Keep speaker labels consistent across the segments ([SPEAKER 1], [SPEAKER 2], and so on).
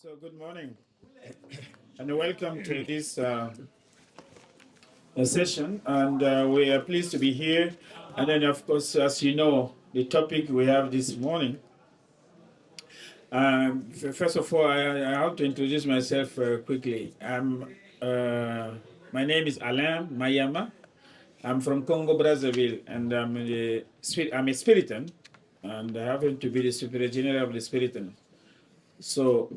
[SPEAKER 1] So good morning and welcome to this session, and we are pleased to be here. And then, of course, as you know, the topic we have this morning. First of all, I have to introduce myself quickly. My name is Alain Mayam. I'm from Congo Brazzaville, and I'm a Spiritan, and I happen to be the Superior General of the Spiritan. So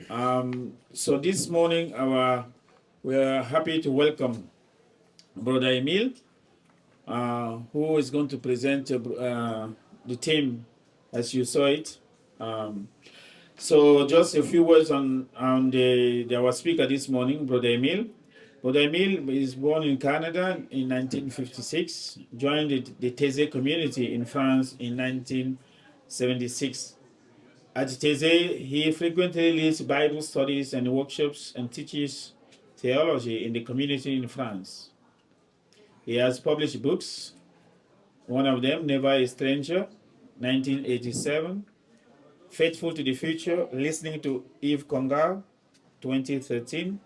[SPEAKER 1] this morning, we are happy to welcome Brother Emile, who is going to present the theme as you saw it. So just a few words on our speaker this morning, Brother Emile. Brother Emile is born in Canada in 1956, joined the Taizé community in France in 1976. At Taizé, he frequently leads Bible studies and workshops and teaches theology in the community in France. He has published books, one of them, Never a Stranger, 1987, Faithful to the Future, Listening to Yves Congar, 2013.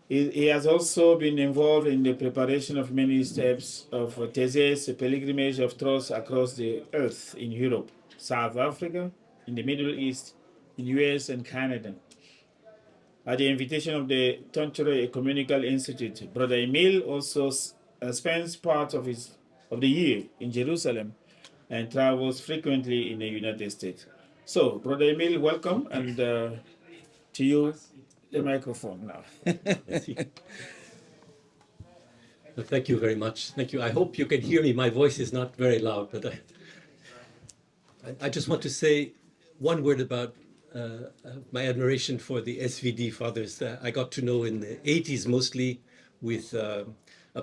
[SPEAKER 1] He has also been involved in the preparation of many steps of Taizé's pilgrimage of trust across the earth in Europe, South Africa, in the Middle East, in US and Canada. At the invitation of the Tantra Ecumenical Institute, Brother Emile also spends part of the year in Jerusalem and travels frequently in the United States. So, Brother Emile, welcome, and to you, the microphone now.
[SPEAKER 2] Well, thank you very much. Thank you. I hope you can hear me. My voice is not very loud, but I just want to say one word about my admiration for the SVD fathers. I got to know in the 80s mostly with a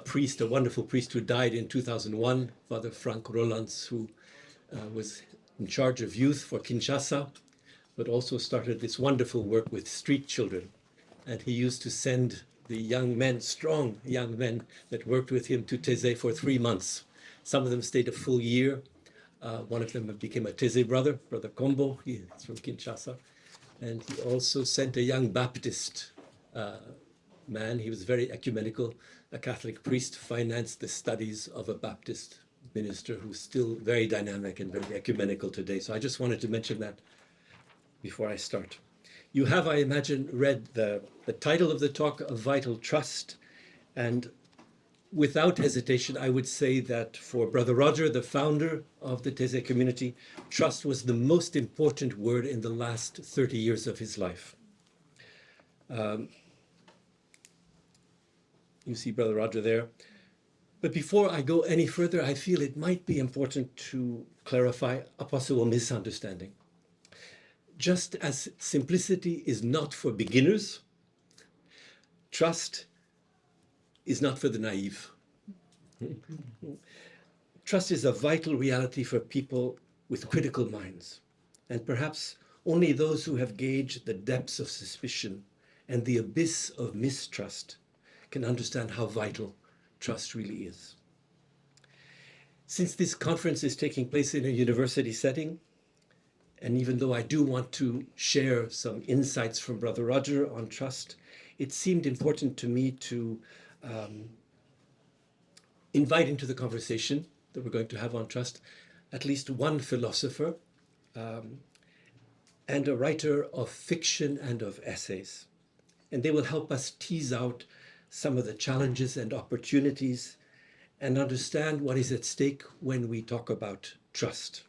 [SPEAKER 2] priest, a wonderful priest who died in 2001, Father Frank Rolands, who was in charge of youth for Kinshasa, but also started this wonderful work with street children. And he used to send the young men, strong young men that worked with him to Taizé for 3 months. Some of them stayed a full year. One of them became a Taizé brother, Brother Kombo, he's from Kinshasa. And he also sent a young Baptist man. He was very ecumenical, a Catholic priest, financed the studies of a Baptist minister who's still very dynamic and very ecumenical today. So I just wanted to mention that before I start. You have, I imagine, read the title of the talk, A Vital Trust. And without hesitation, I would say that for Brother Roger, the founder of the Taizé community, trust was the most important word in the last 30 years of his life. You see Brother Roger there. But before I go any further, I feel it might be important to clarify a possible misunderstanding. Just as simplicity is not for beginners, trust is not for the naive. Trust is a vital reality for people with critical minds, and perhaps only those who have gauged the depths of suspicion and the abyss of mistrust can understand how vital trust really is. Since this conference is taking place in a university setting, and even though I do want to share some insights from Brother Roger on trust, it seemed important to me to invite into the conversation that we're going to have on trust at least one philosopher and a writer of fiction and of essays. And they will help us tease out some of the challenges and opportunities and understand what is at stake when we talk about trust.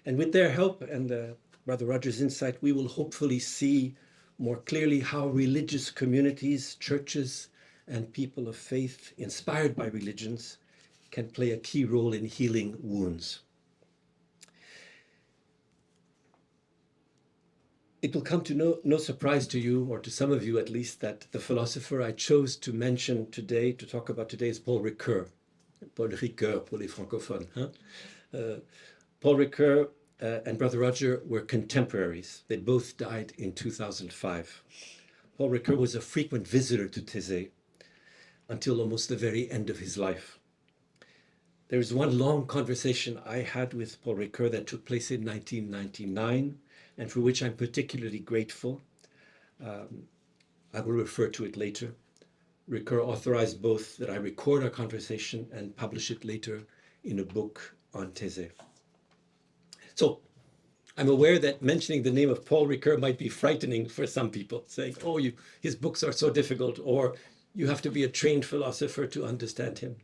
[SPEAKER 2] And with their help and Brother Roger's insight, we will hopefully see more clearly how religious communities, churches, and people of faith inspired by religions can play a key role in healing wounds. It will come to no surprise to you, or to some of you at least, that the philosopher I chose to mention today, to talk about today, is Paul Ricoeur. Paul Ricoeur pour les francophones. Paul Ricoeur and Brother Roger were contemporaries. They both died in 2005. Paul Ricoeur was a frequent visitor to Taizé until almost the very end of his life. There was one long conversation I had with Paul Ricoeur that took place in 1999, and for which I'm particularly grateful. I will refer to it later. Ricoeur authorized both that I record our conversation and publish it later in a book on Taizé. So I'm aware that mentioning the name of Paul Ricoeur might be frightening for some people, saying, oh, his books are so difficult, or you have to be a trained philosopher to understand him.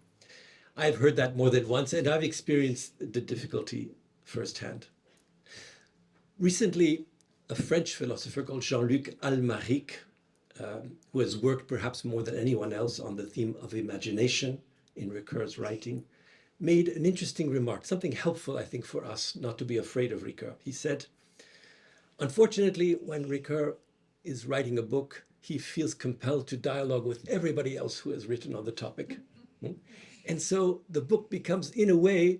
[SPEAKER 2] I've heard that more than once, and I've experienced the difficulty firsthand. Recently, a French philosopher called Jean-Luc Almaric, who has worked perhaps more than anyone else on the theme of imagination in Ricoeur's writing, made an interesting remark, something helpful, I think, for us not to be afraid of Ricoeur. He said, unfortunately, when Ricoeur is writing a book, he feels compelled to dialogue with everybody else who has written on the topic. And so the book becomes, in a way,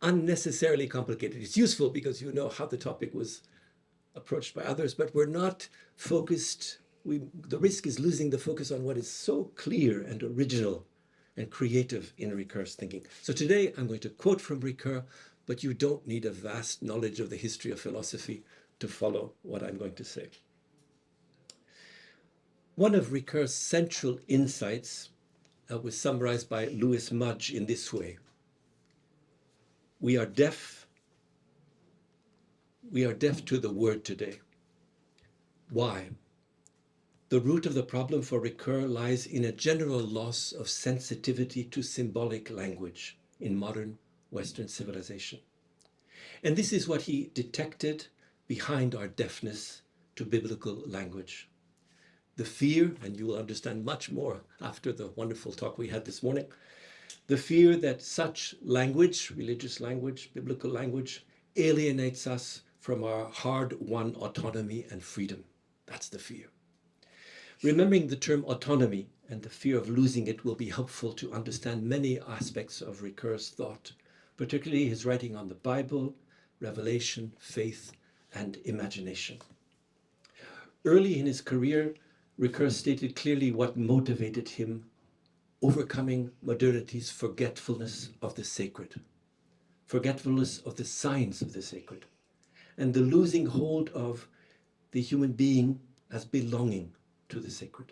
[SPEAKER 2] unnecessarily complicated. It's useful because you know how the topic was approached by others, but we're not focused. The risk is losing the focus on what is so clear and original and creative in Ricoeur's thinking. So today I'm going to quote from Ricoeur, but you don't need a vast knowledge of the history of philosophy to follow what I'm going to say. One of Ricoeur's central insights was summarized by Louis Mudge in this way. We are deaf to the word today. Why? The root of the problem for Ricoeur lies in a general loss of sensitivity to symbolic language in modern Western civilization. And this is what he detected behind our deafness to biblical language. The fear, and you will understand much more after the wonderful talk we had this morning, the fear that such language, religious language, biblical language, alienates us from our hard-won autonomy and freedom. That's the fear. Remembering the term autonomy and the fear of losing it will be helpful to understand many aspects of Ricoeur's thought, particularly his writing on the Bible, revelation, faith, and imagination. Early in his career, Ricoeur stated clearly what motivated him, overcoming modernity's forgetfulness of the sacred, forgetfulness of the signs of the sacred, and the losing hold of the human being as belonging to the sacred.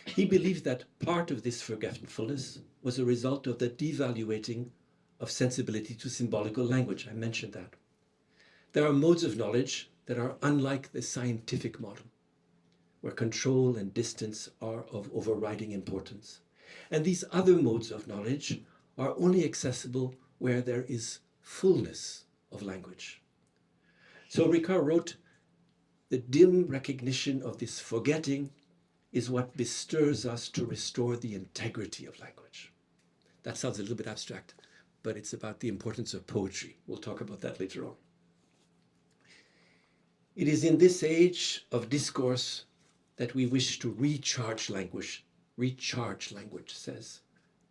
[SPEAKER 2] He believed that part of this forgetfulness was a result of the devaluating of sensibility to symbolical language. I mentioned that. There are modes of knowledge that are unlike the scientific model, where control and distance are of overriding importance. And these other modes of knowledge are only accessible where there is fullness of language. So Ricoeur wrote, the dim recognition of this forgetting is what bestirs us to restore the integrity of language. That sounds a little bit abstract, but it's about the importance of poetry. We'll talk about that later on. It is in this age of discourse that we wish to recharge language, says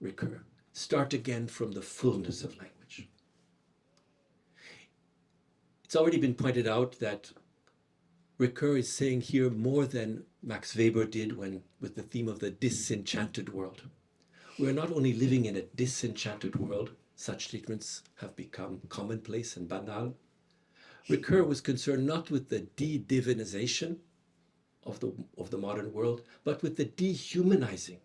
[SPEAKER 2] Ricoeur. Start again from the fullness of language. It's already been pointed out that Ricoeur is saying here more than Max Weber did with the theme of the disenchanted world. We're not only living in a disenchanted world, such statements have become commonplace and banal. Ricoeur was concerned not with the de-divinization of the modern world, but with the dehumanizing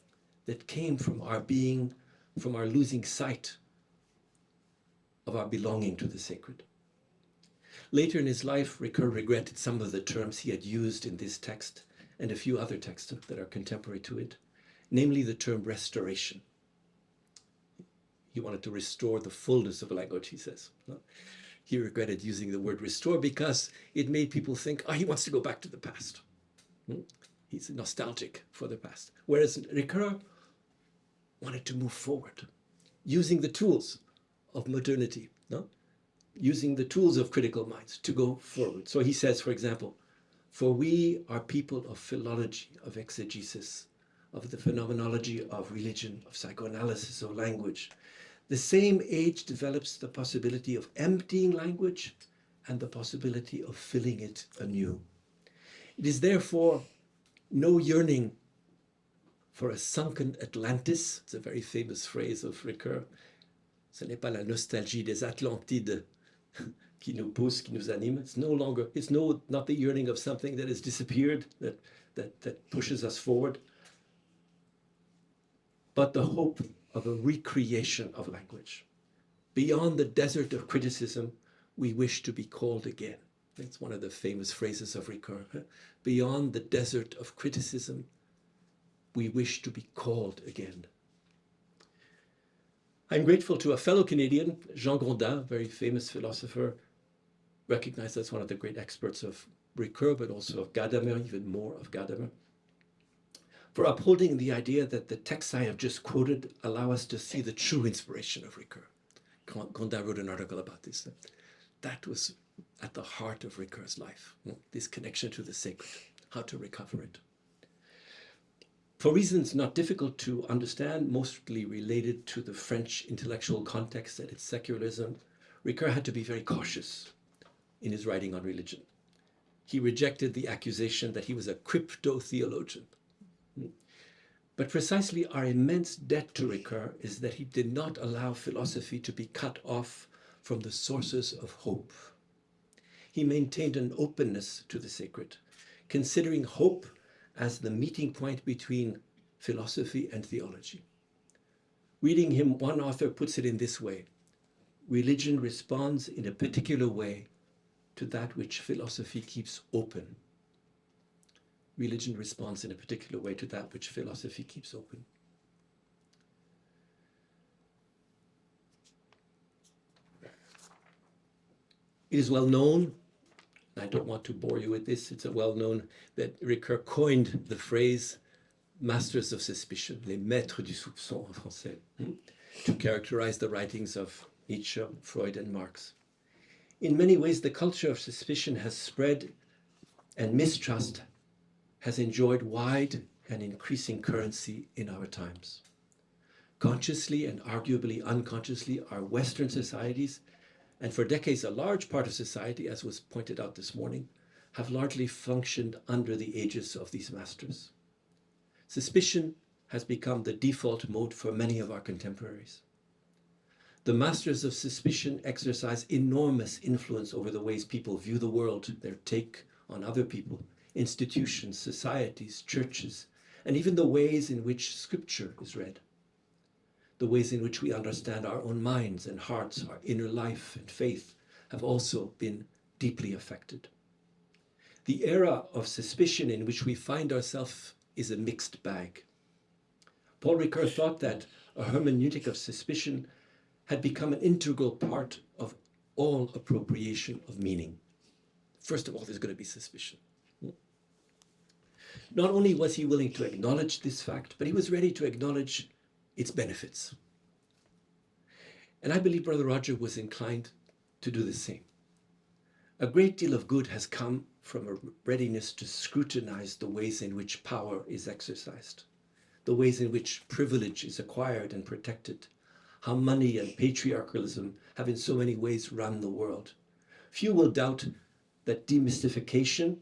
[SPEAKER 2] that came from our losing sight of our belonging to the sacred. Later in his life, Ricoeur regretted some of the terms he had used in this text and a few other texts that are contemporary to it, namely the term restoration. He wanted to restore the fullness of language, he says. He regretted using the word restore because it made people think, he wants to go back to the past. He's nostalgic for the past. Whereas Ricoeur wanted to move forward, using the tools of modernity, using the tools of critical minds to go forward. So he says, for example, for we are people of philology, of exegesis, of the phenomenology of religion, of psychoanalysis, of language. The same age develops the possibility of emptying language and the possibility of filling it anew. It is therefore no yearning for a sunken Atlantis. It's a very famous phrase of Ricoeur. Ce n'est pas la nostalgie des Atlantides qui nous pousse, qui nous anime. It's no longer, not the yearning of something that has disappeared, that pushes us forward, but the hope of a recreation of language. Beyond the desert of criticism, we wish to be called again. It's one of the famous phrases of Ricoeur. Beyond the desert of criticism, we wish to be called again. I'm grateful to a fellow Canadian, Jean Grondin, very famous philosopher, recognized as one of the great experts of Ricoeur, but also of Gadamer, even more of Gadamer, for upholding the idea that the texts I have just quoted allow us to see the true inspiration of Ricoeur. Grondin wrote an article about this. That was at the heart of Ricoeur's life, this connection to the sacred, how to recover it. For reasons not difficult to understand, mostly related to the French intellectual context and its secularism, Ricoeur had to be very cautious in his writing on religion. He rejected the accusation that he was a crypto-theologian. But precisely our immense debt to Ricoeur is that he did not allow philosophy to be cut off from the sources of hope. He maintained an openness to the sacred, considering hope as the meeting point between philosophy and theology. Reading him, one author puts it in this way: religion responds in a particular way to that which philosophy keeps open. Religion responds in a particular way to that which philosophy keeps open. It is well known, I don't want to bore you with this, it's well known that Ricoeur coined the phrase masters of suspicion, les maîtres du soupçon en français, to characterize the writings of Nietzsche, Freud, and Marx. In many ways, the culture of suspicion has spread, and mistrust has enjoyed wide and increasing currency in our times. Consciously and arguably unconsciously, our Western societies, and for decades a large part of society, as was pointed out this morning, have largely functioned under the aegis of these masters. Suspicion has become the default mode for many of our contemporaries. The masters of suspicion exercise enormous influence over the ways people view the world, their take on other people, institutions, societies, churches, and even the ways in which scripture is read. The ways in which we understand our own minds and hearts, our inner life and faith, have also been deeply affected. The era of suspicion in which we find ourselves is a mixed bag. Paul Ricoeur thought that a hermeneutic of suspicion had become an integral part of all appropriation of meaning. First of all, there's going to be suspicion. Not only was he willing to acknowledge this fact, but he was ready to acknowledge its benefits. And I believe Brother Roger was inclined to do the same. A great deal of good has come from a readiness to scrutinize the ways in which power is exercised, the ways in which privilege is acquired and protected, how money and patriarchalism have in so many ways run the world. Few will doubt that demystification,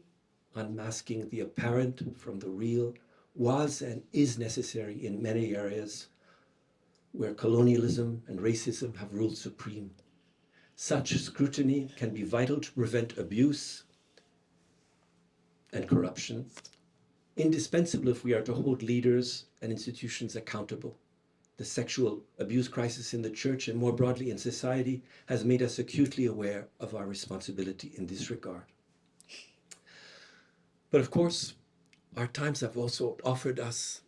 [SPEAKER 2] unmasking the apparent from the real, was and is necessary in many areas where colonialism and racism have ruled supreme. Such scrutiny can be vital to prevent abuse and corruption, indispensable if we are to hold leaders and institutions accountable. The sexual abuse crisis in the church and more broadly in society has made us acutely aware of our responsibility in this regard. But of course, our times have also offered us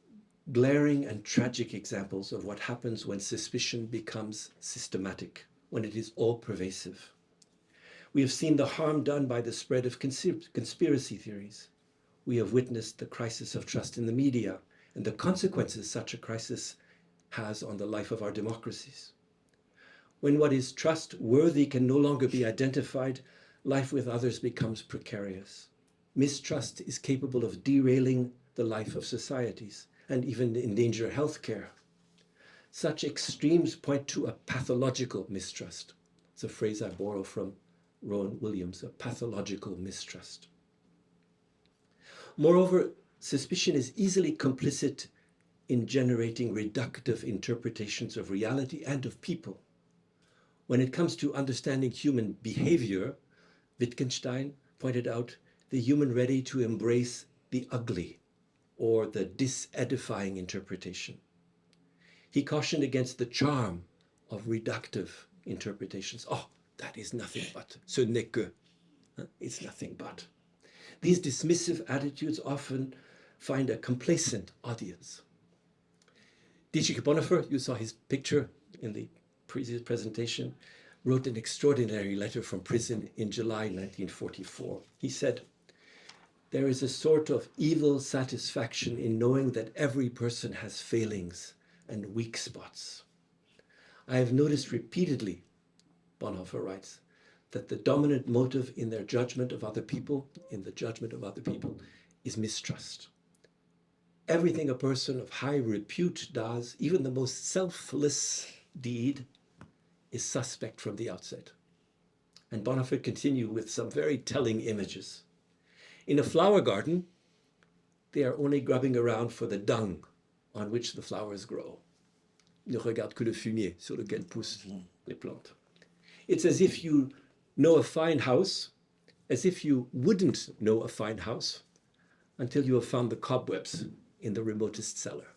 [SPEAKER 2] glaring and tragic examples of what happens when suspicion becomes systematic, when it is all-pervasive. We have seen the harm done by the spread of conspiracy theories. We have witnessed the crisis of trust in the media and the consequences such a crisis has on the life of our democracies. When what is trustworthy can no longer be identified, life with others becomes precarious. Mistrust is capable of derailing the life of societies and even endanger healthcare. Such extremes point to a pathological mistrust. It's a phrase I borrow from Rowan Williams, a pathological mistrust. Moreover, suspicion is easily complicit in generating reductive interpretations of reality and of people. When it comes to understanding human behavior, Wittgenstein pointed out the human ready to embrace the ugly or the disedifying interpretation. He cautioned against the charm of reductive interpretations. Oh, that is nothing but, ce n'est que, it's nothing but. These dismissive attitudes often find a complacent audience. Dietrich Bonhoeffer, you saw his picture in the previous presentation, wrote an extraordinary letter from prison in July 1944. He said, "There is a sort of evil satisfaction in knowing that every person has failings and weak spots. I have noticed repeatedly," Bonhoeffer writes, "that the dominant motive in their judgment of other people, is mistrust. Everything a person of high repute does, even the most selfless deed, is suspect from the outset." And Bonhoeffer continued with some very telling images. In a flower garden, they are only grubbing around for the dung on which the flowers grow. Ils ne regardent que le fumier sur lequel poussent les plantes. It's as if you know a fine house, as if you wouldn't know a fine house until you have found the cobwebs in the remotest cellar.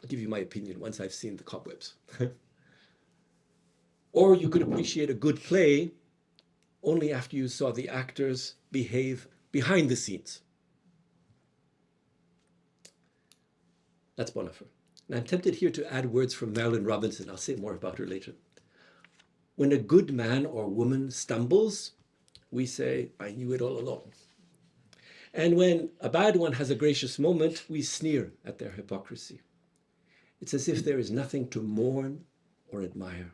[SPEAKER 2] I'll give you my opinion once I've seen the cobwebs. Or you could appreciate a good play only after you saw the actors behave behind the scenes. That's Bonhoeffer. And I'm tempted here to add words from Marilynne Robinson. I'll say more about her later. When a good man or woman stumbles, we say, "I knew it all along." And when a bad one has a gracious moment, we sneer at their hypocrisy. It's as if there is nothing to mourn or admire,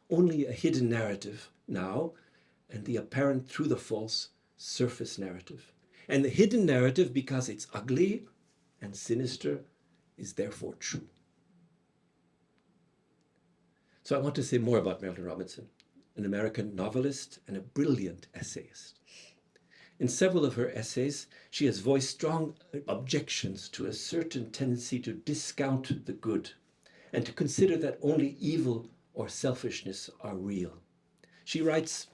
[SPEAKER 2] only a hidden narrative now, and the apparent through the false surface narrative. And the hidden narrative, because it's ugly and sinister, is therefore true. So I want to say more about Marilynne Robinson, an American novelist and a brilliant essayist. In several of her essays, she has voiced strong objections to a certain tendency to discount the good and to consider that only evil or selfishness are real. She writes,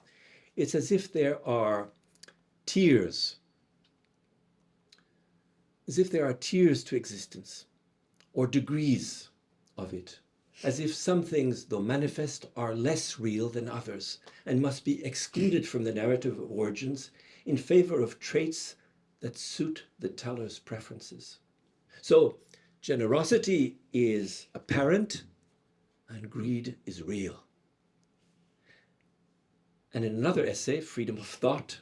[SPEAKER 2] "It's as if there are tears, to existence, or degrees of it, as if some things, though manifest, are less real than others and must be excluded from the narrative of origins in favor of traits that suit the teller's preferences. So generosity is apparent and greed is real." And in another essay, Freedom of Thought,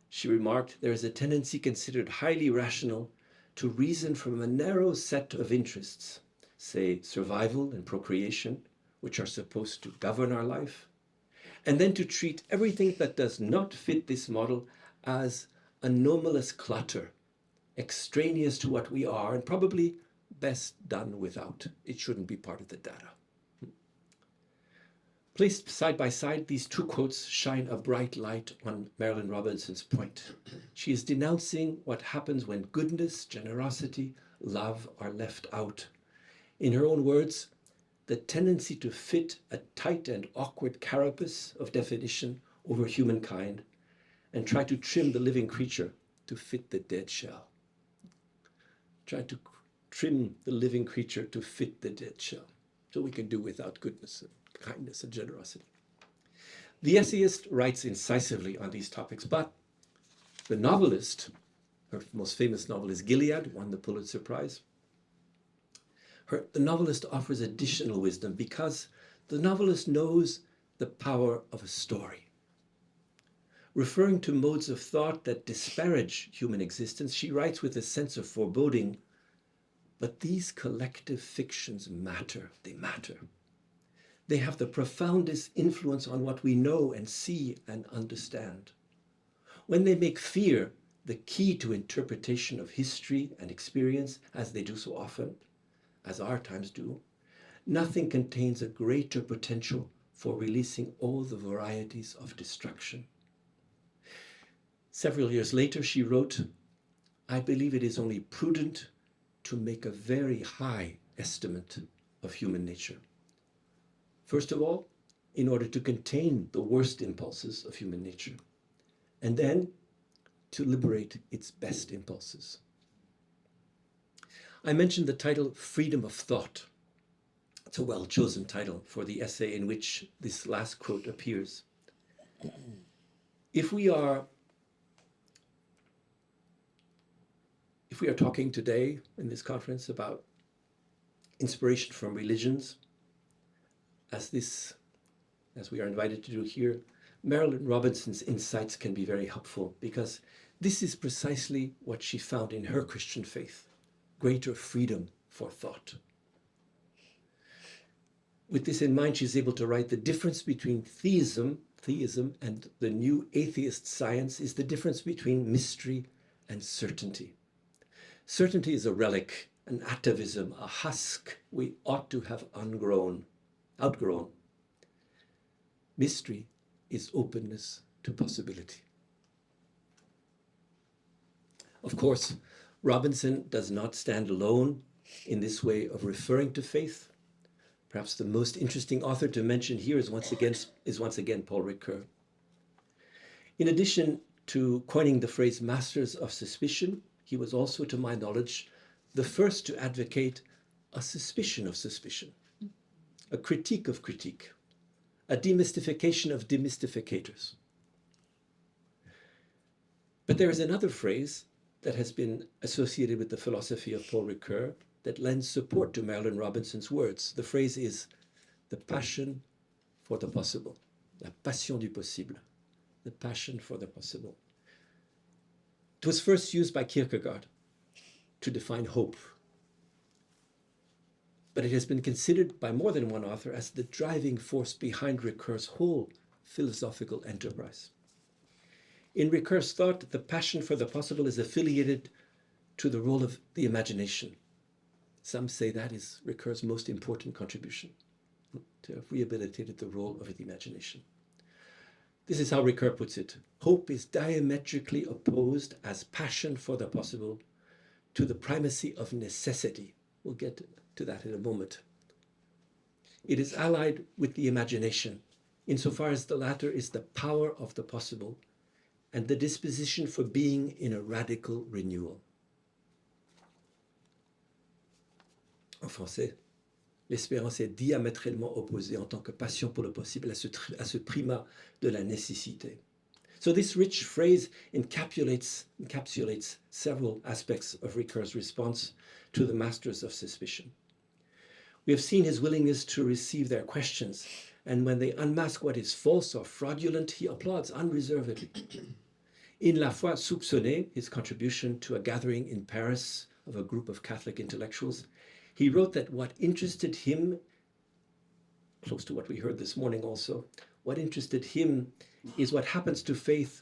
[SPEAKER 2] she remarked, "There is a tendency considered highly rational to reason from a narrow set of interests, say survival and procreation, which are supposed to govern our life, and then to treat everything that does not fit this model as anomalous clutter, extraneous to what we are, and probably best done without. It shouldn't be part of the data." Placed side by side, these two quotes shine a bright light on Marilynne Robinson's point. She is denouncing what happens when goodness, generosity, love are left out. In her own words, the tendency to fit a tight and awkward carapace of definition over humankind and try to trim the living creature to fit the dead shell. Try to trim the living creature to fit the dead shell, so we can do without goodness and kindness and generosity. The essayist writes incisively on these topics, but the novelist, her most famous novel is Gilead, won the Pulitzer Prize. The novelist offers additional wisdom because the novelist knows the power of a story. Referring to modes of thought that disparage human existence, she writes with a sense of foreboding, "But these collective fictions matter, they matter. They have the profoundest influence on what we know and see and understand. When they make fear the key to interpretation of history and experience, as they do so often, as our times do, nothing contains a greater potential for releasing all the varieties of destruction." Several years later, she wrote, "I believe it is only prudent to make a very high estimate of human nature. First of all, in order to contain the worst impulses of human nature, and then to liberate its best impulses. I mentioned the title Freedom of Thought. It's a well-chosen title for the essay in which this last quote appears. If we are talking today in this conference about inspiration from religions, as we are invited to do here, Marilyn Robinson's insights can be very helpful, because this is precisely what she found in her Christian faith: greater freedom for thought. With this in mind, she's able to write, the difference between theism and the new atheist science is the difference between mystery and certainty. Certainty is a relic, an atavism, a husk we ought to have outgrown. Mystery is openness to possibility. Of course, Robinson does not stand alone in this way of referring to faith. Perhaps the most interesting author to mention here is once again Paul Ricoeur. In addition to coining the phrase masters of suspicion, he was also, to my knowledge, the first to advocate a suspicion of suspicion, a critique of critique, a demystification of demystificators. But there is another phrase that has been associated with the philosophy of Paul Ricoeur that lends support to Marilyn Robinson's words. The phrase is the passion for the possible, la passion du possible, the passion for the possible. It was first used by Kierkegaard to define hope, but it has been considered by more than one author as the driving force behind Ricoeur's whole philosophical enterprise. In Ricoeur's thought, the passion for the possible is affiliated to the role of the imagination. Some say that is Ricoeur's most important contribution, to have rehabilitated the role of the imagination. This is how Ricoeur puts it: hope is diametrically opposed as passion for the possible to the primacy of necessity. We'll get to that in a moment. It is allied with the imagination, insofar as the latter is the power of the possible and the disposition for being in a radical renewal. En français, l'espérance est diamétralement opposée en tant que passion pour le possible à ce primat de la nécessité. So this rich phrase encapsulates several aspects of Ricoeur's response to the masters of suspicion. We have seen his willingness to receive their questions, and when they unmask what is false or fraudulent, he applauds unreservedly. In La Foi soupçonnée, his contribution to a gathering in Paris of a group of Catholic intellectuals, he wrote that what interested him, close to what we heard this morning also, what interested him is what happens to faith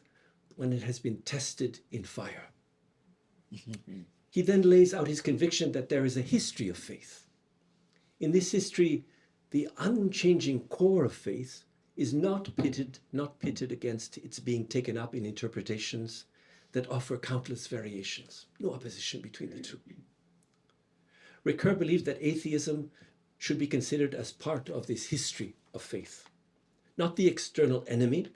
[SPEAKER 2] when it has been tested in fire. He then lays out his conviction that there is a history of faith. In this history, the unchanging core of faith is not pitted against its being taken up in interpretations that offer countless variations. No opposition between the two. Ricoeur believed that atheism should be considered as part of this history of faith, not the external enemy,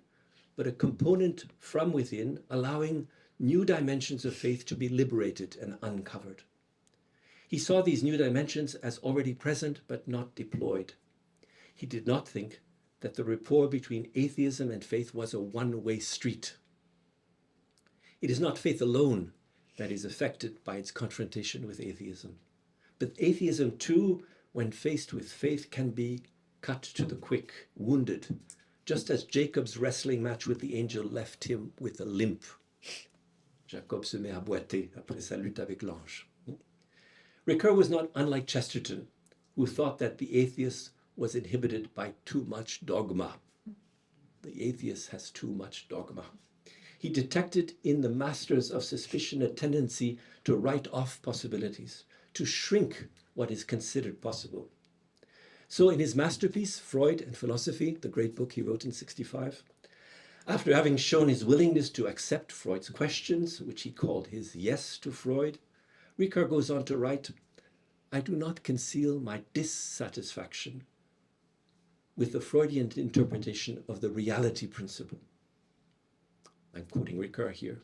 [SPEAKER 2] but a component from within, allowing new dimensions of faith to be liberated and uncovered. He saw these new dimensions as already present but not deployed. He did not think that the rapport between atheism and faith was a one-way street. It is not faith alone that is affected by its confrontation with atheism. But atheism too, when faced with faith, can be cut to the quick, wounded, just as Jacob's wrestling match with the angel left him with a limp. Jacob se met à boiter après sa lutte avec l'ange. Ricoeur was not unlike Chesterton, who thought that the atheist was inhibited by too much dogma. The atheist has too much dogma. He detected in the masters of suspicion a tendency to write off possibilities, to shrink what is considered possible. So in his masterpiece, Freud and Philosophy, the great book he wrote in 1965, after having shown his willingness to accept Freud's questions, which he called his yes to Freud, Ricoeur goes on to write, I do not conceal my dissatisfaction with the Freudian interpretation of the reality principle. I'm quoting Ricoeur here.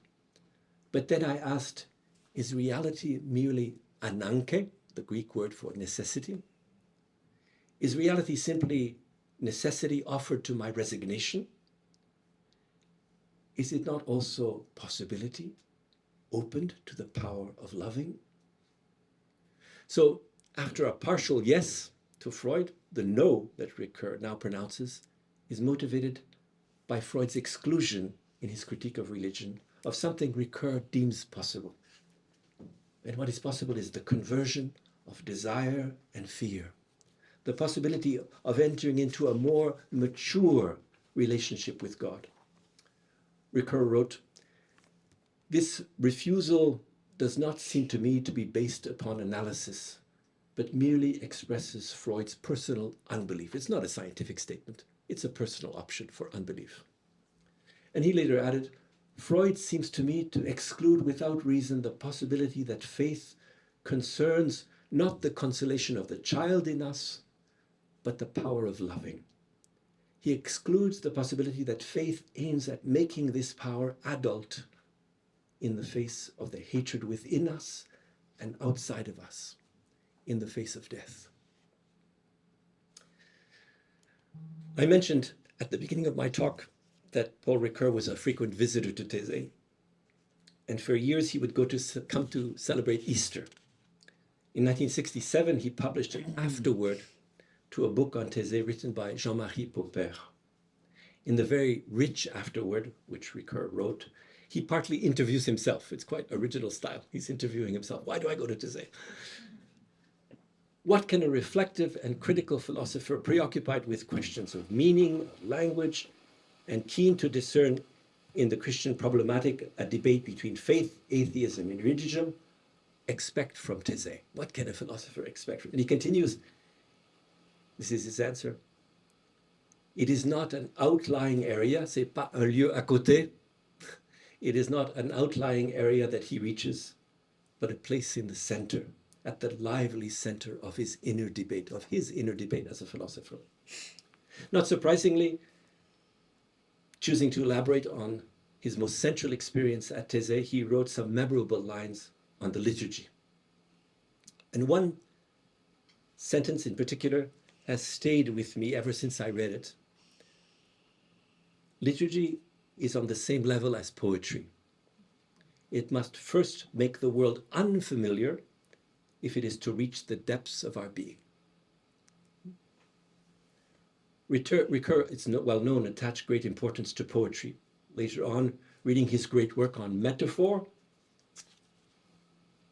[SPEAKER 2] But then I asked, is reality merely ananke, the Greek word for necessity? Is reality simply necessity offered to my resignation? Is it not also possibility opened to the power of loving? So after a partial yes to Freud, the no that Ricoeur now pronounces is motivated by Freud's exclusion in his critique of religion of something Ricoeur deems possible. And what is possible is the conversion of desire and fear, the possibility of entering into a more mature relationship with God. Ricoeur wrote, "This refusal does not seem to me to be based upon analysis, but merely expresses Freud's personal unbelief." It's not a scientific statement. It's a personal option for unbelief. And he later added, "Freud seems to me to exclude without reason the possibility that faith concerns not the consolation of the child in us, but the power of loving. He excludes the possibility that faith aims at making this power adult in the face of the hatred within us and outside of us, in the face of death." I mentioned at the beginning of my talk that Paul Ricoeur was a frequent visitor to Taizé. And for years he would come to celebrate Easter. In 1967, he published an afterword to a book on Taizé written by Jean-Marie Popper. In the very rich afterword, which Ricoeur wrote, he partly interviews himself. It's quite original style. He's interviewing himself. Why do I go to Taizé? What can a reflective and critical philosopher preoccupied with questions of meaning, of language, and keen to discern in the Christian problematic a debate between faith, atheism, and religion expect from Taizé? What can a philosopher expect from? And he continues, this is his answer. "It is not an outlying area, c'est pas un lieu à côté. It is not an outlying area that he reaches, but a place in the center, at the lively center of his inner debate as a philosopher." Not surprisingly, choosing to elaborate on his most central experience at Taizé, he wrote some memorable lines on the liturgy. And one sentence in particular has stayed with me ever since I read it. Liturgy is on the same level as poetry. It must first make the world unfamiliar if it is to reach the depths of our being. Ricoeur, it's well known, attached great importance to poetry. Later on, reading his great work on metaphor,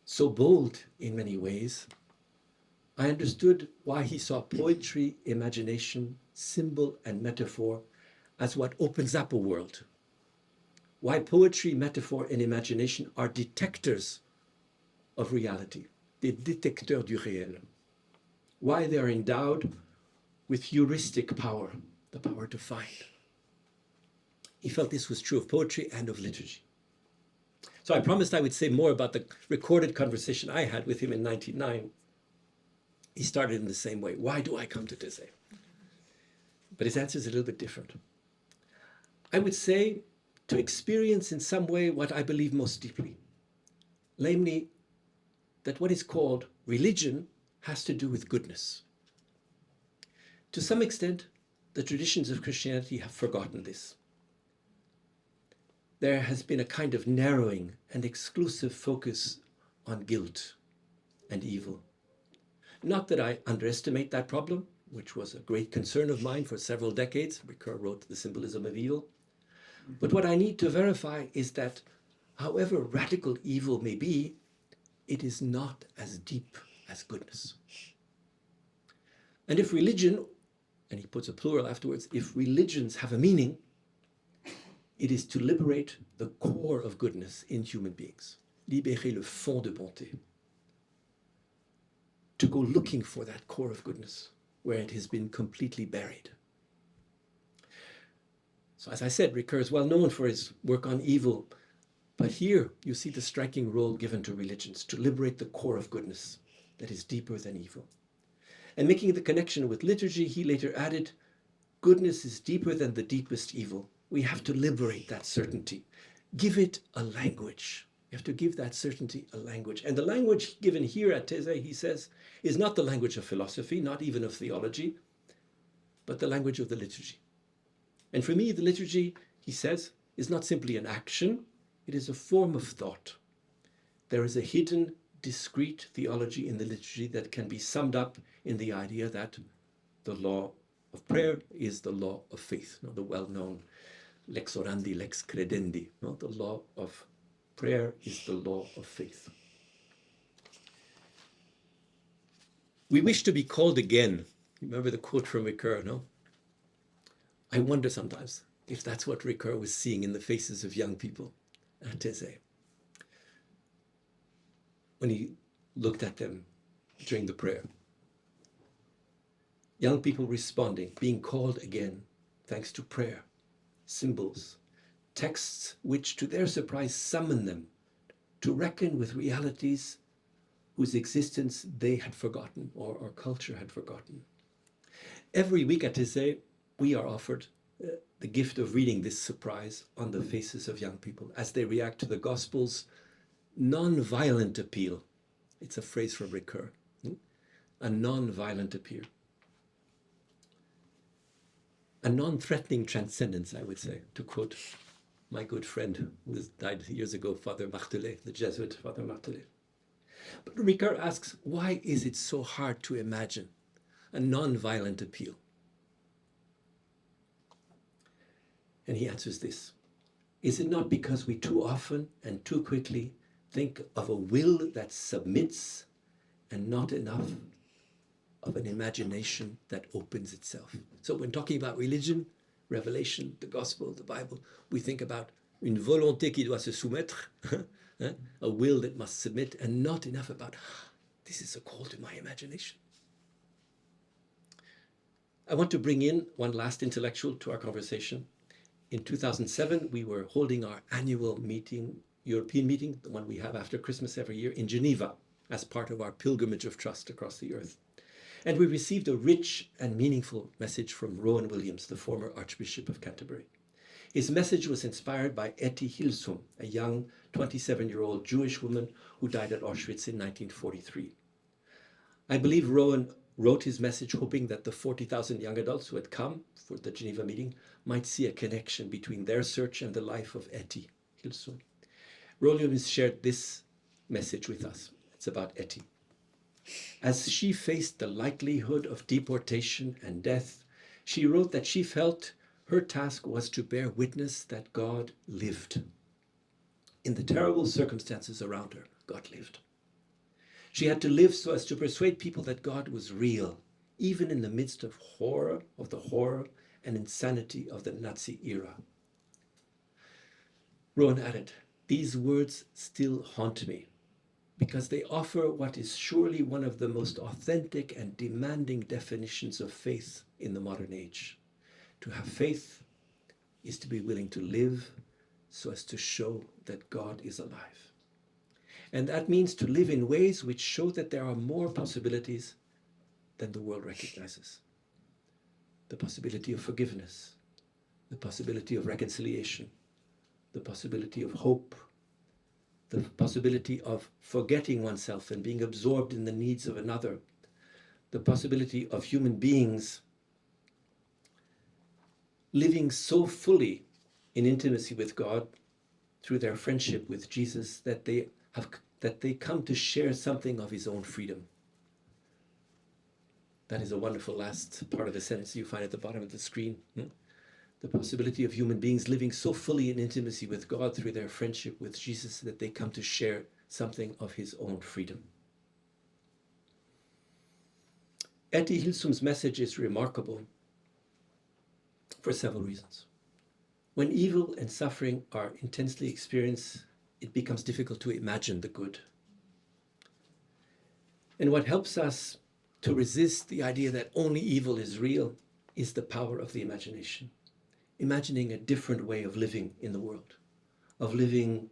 [SPEAKER 2] so bold in many ways, I understood why he saw poetry, imagination, symbol, and metaphor as what opens up a world. Why poetry, metaphor, and imagination are detectors of reality, des détecteurs du réel. Why they are endowed with heuristic power, the power to find. He felt this was true of poetry and of liturgy. So I promised I would say more about the recorded conversation I had with him in 1999. He started in the same way. Why do I come to Taizé? But his answer is a little bit different. I would say to experience in some way what I believe most deeply, namely that what is called religion has to do with goodness. To some extent, the traditions of Christianity have forgotten this. There has been a kind of narrowing and exclusive focus on guilt and evil. Not that I underestimate that problem, which was a great concern of mine for several decades. Ricoeur wrote The Symbolism of Evil. But what I need to verify is that however radical evil may be, it is not as deep as goodness. And if religion, and he puts a plural afterwards, if religions have a meaning, it is to liberate the core of goodness in human beings. Libérer le fond de bonté. To go looking for that core of goodness where it has been completely buried. So as I said, Ricoeur is well known for his work on evil, but here you see the striking role given to religions to liberate the core of goodness that is deeper than evil. And making the connection with liturgy, he later added, Goodness is deeper than the deepest evil. We have to liberate that certainty. Give it a language. You have to give that certainty a language. And the language given here at Taizé, he says, is not the language of philosophy, not even of theology, but the language of the liturgy. And for me, the liturgy, he says, is not simply an action, it is a form of thought. There is a hidden, discrete theology in the liturgy that can be summed up in the idea that the law of prayer is the law of faith, the well-known lex orandi, lex credendi. The law of prayer is the law of faith. We wish to be called again. Remember the quote from Ricoeur, no? I wonder sometimes if that's what Ricoeur was seeing in the faces of young people at Taizé when he looked at them during the prayer. Young people responding, being called again, thanks to prayer, symbols, texts which, to their surprise, summon them to reckon with realities whose existence they had forgotten or our culture had forgotten. Every week at Taizé, we are offered the gift of reading this surprise on the faces of young people as they react to the Gospel's non-violent appeal. It's a phrase from Ricoeur, a non-violent appeal. A non-threatening transcendence, I would say, to quote my good friend who died years ago, Father Martelet, the Jesuit Father Martelet. But Ricoeur asks, why is it so hard to imagine a non-violent appeal? And he answers this. Is it not because we too often and too quickly think of a will that submits and not enough of an imagination that opens itself? So when talking about religion, revelation, the gospel, the Bible, we think about une volonté qui doit se soumettre, a will that must submit, and not enough about, this is a call to my imagination. I want to bring in one last intellectual to our conversation. In 2007, we were holding our annual meeting, European meeting, the one we have after Christmas every year, in Geneva, as part of our pilgrimage of trust across the earth. And we received a rich and meaningful message from Rowan Williams, the former Archbishop of Canterbury. His message was inspired by Etty Hilsum, a young 27-year-old Jewish woman who died at Auschwitz in 1943. I believe Rowan wrote his message hoping that the 40,000 young adults who had come for the Geneva meeting might see a connection between their search and the life of Etty Hilsum. Rowan Williams shared this message with us. It's about Etty. As she faced the likelihood of deportation and death, she wrote that she felt her task was to bear witness that God lived. In the terrible circumstances around her, God lived. She had to live so as to persuade people that God was real, even in the midst of the horror and insanity of the Nazi era. Rowan added, "These words still haunt me, because they offer what is surely one of the most authentic and demanding definitions of faith in the modern age. To have faith is to be willing to live so as to show that God is alive. And that means to live in ways which show that there are more possibilities than the world recognizes. The possibility of forgiveness, the possibility of reconciliation, the possibility of hope, the possibility of forgetting oneself and being absorbed in the needs of another, the possibility of human beings living so fully in intimacy with God through their friendship with Jesus that they come to share something of his own freedom." That is a wonderful last part of the sentence you find at the bottom of the screen. The possibility of human beings living so fully in intimacy with God through their friendship with Jesus that they come to share something of his own freedom. Etty Hilsum's message is remarkable for several reasons. When evil and suffering are intensely experienced, it becomes difficult to imagine the good. And what helps us to resist the idea that only evil is real is the power of the imagination. Imagining a different way of living in the world, of living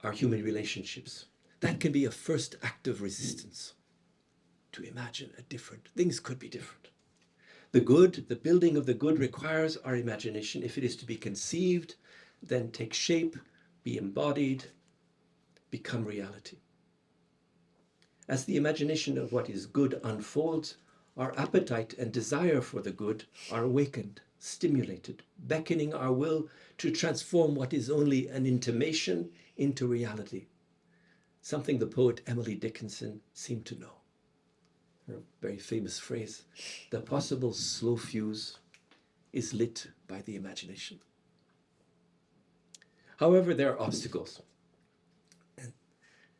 [SPEAKER 2] our human relationships. That can be a first act of resistance, to imagine things could be different. The good, the building of the good requires our imagination if it is to be conceived, then take shape, be embodied, become reality. As the imagination of what is good unfolds, our appetite and desire for the good are awakened, stimulated, beckoning our will to transform what is only an intimation into reality, something the poet Emily Dickinson seemed to know. Her very famous phrase, "The possible slow fuse is lit by the imagination." However, there are obstacles,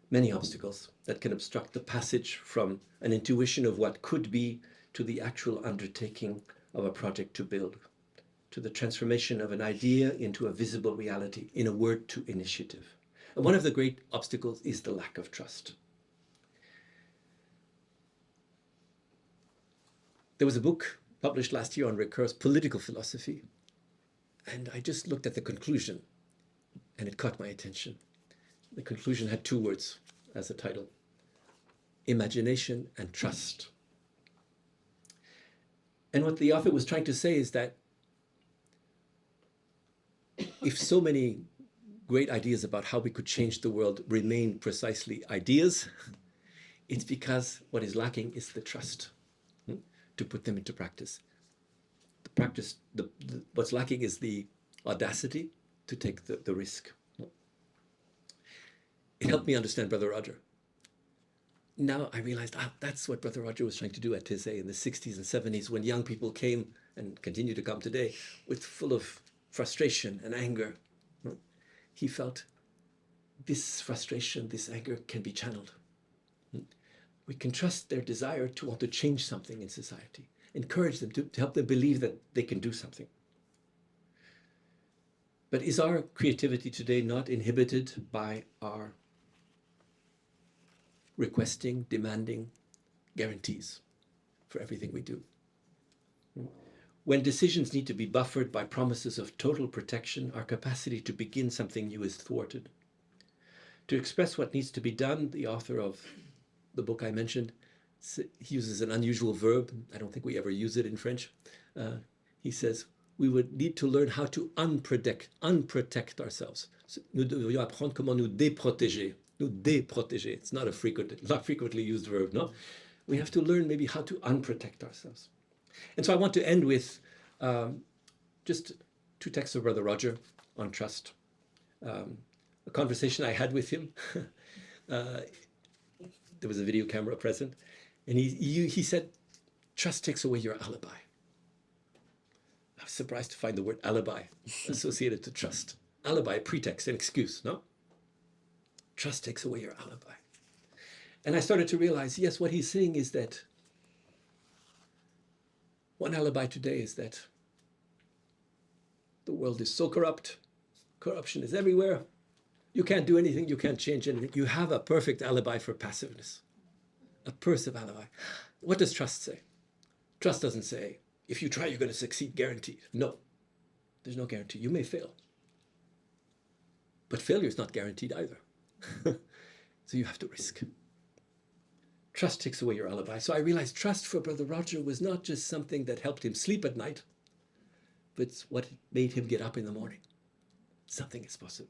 [SPEAKER 2] many obstacles, that can obstruct the passage from an intuition of what could be to the actual undertaking of a project to build, to the transformation of an idea into a visible reality, in a word, to initiative. And one of the great obstacles is the lack of trust. There was a book published last year on Ricoeur's political philosophy, and I just looked at the conclusion, and it caught my attention. The conclusion had two words as a title: imagination and trust. And what the author was trying to say is that if so many great ideas about how we could change the world remain precisely ideas, it's because what is lacking is the trust to put them into practice. What's lacking is the audacity to take the risk. It helped me understand Brother Roger. Now I realized that's what Brother Roger was trying to do at Taizé in the 60s and 70s, when young people came and continue to come today with full of frustration and anger. He felt this frustration, this anger can be channeled. We can trust their desire to want to change something in society, encourage them to help them believe that they can do something. But is our creativity today not inhibited by our requesting, demanding guarantees for everything we do? When decisions need to be buffered by promises of total protection, our capacity to begin something new is thwarted. To express what needs to be done, the author of the book I mentioned, he uses an unusual verb. I don't think we ever use it in French. He says, we would need to learn how to unprotect ourselves. Nous devrions apprendre comment nous déprotéger. Nous déprotéger. It's not frequently used verb, no? We have to learn maybe how to unprotect ourselves. And so I want to end with just two texts of Brother Roger on trust. A conversation I had with him. There was a video camera present, and he said, trust takes away your alibi. I was surprised to find the word alibi associated to trust. Alibi, pretext, an excuse, no? Trust takes away your alibi. And I started to realize, yes, what he's saying is that one alibi today is that the world is so corrupt, corruption is everywhere, you can't do anything, you can't change anything. You have a perfect alibi for passiveness, a perfect alibi. What does trust say? Trust doesn't say, if you try, you're going to succeed, guaranteed. No, there's no guarantee. You may fail. But failure is not guaranteed either. So you have to risk. Trust takes away your alibi. So I realized trust for Brother Roger was not just something that helped him sleep at night, but it's what made him get up in the morning. Something is possible.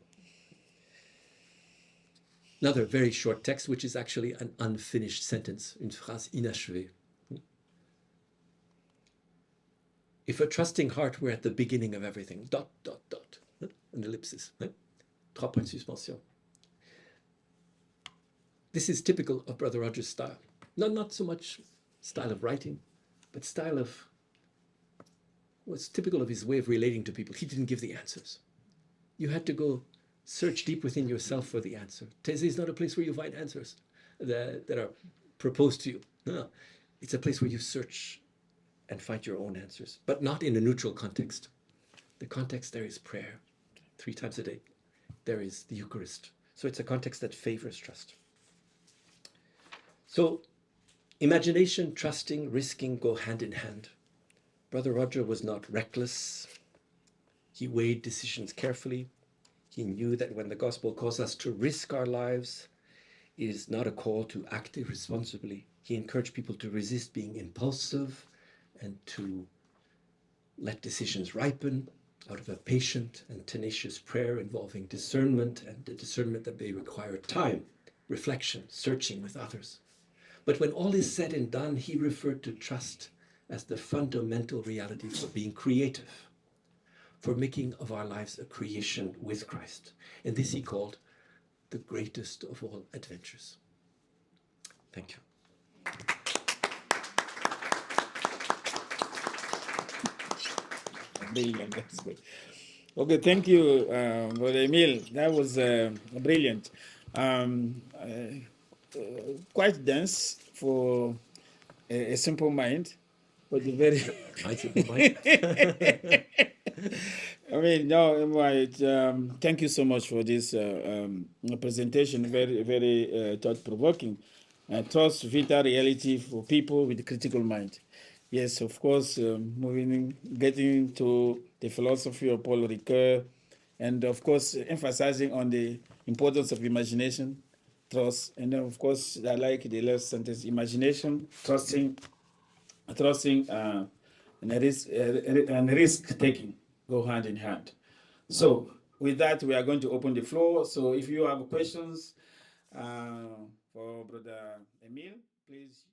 [SPEAKER 2] Another very short text, which is actually an unfinished sentence, une phrase inachevée. If a trusting heart were at the beginning of everything, ... an ellipsis, trois points de suspension. This is typical of Brother Roger's style. Not so much style of writing, but style of what's typical of his way of relating to people. He didn't give the answers. You had to go search deep within yourself for the answer. Taizé is not a place where you find answers that are proposed to you. No, it's a place where you search and find your own answers, but not in a neutral context. The context there is prayer, 3 times a day. There is the Eucharist. So it's a context that favors trust. So imagination, trusting, risking go hand in hand. Brother Roger was not reckless. He weighed decisions carefully. He knew that when the gospel calls us to risk our lives, it is not a call to act irresponsibly. He encouraged people to resist being impulsive and to let decisions ripen out of a patient and tenacious prayer involving discernment, and the discernment that may require time, reflection, searching with others. But when all is said and done, he referred to trust as the fundamental reality for being creative, for making of our lives a creation with Christ. And this he called the greatest of all adventures. Thank you.
[SPEAKER 1] Brilliant. That's good. Okay, thank you, Brother Emile. That was brilliant. Quite dense for a simple mind, but very.
[SPEAKER 2] My simple mind.
[SPEAKER 1] I mean, no, thank you so much for this presentation. Very, very thought-provoking. Trust vital reality for people with critical mind. Yes, of course, getting to the philosophy of Paul Ricoeur, and of course, emphasizing on the importance of imagination, trust, and then of course, I like the last sentence: imagination, trusting, and risk taking go hand in hand. So, with that, we are going to open the floor. So, if you have questions for Brother Emile, please.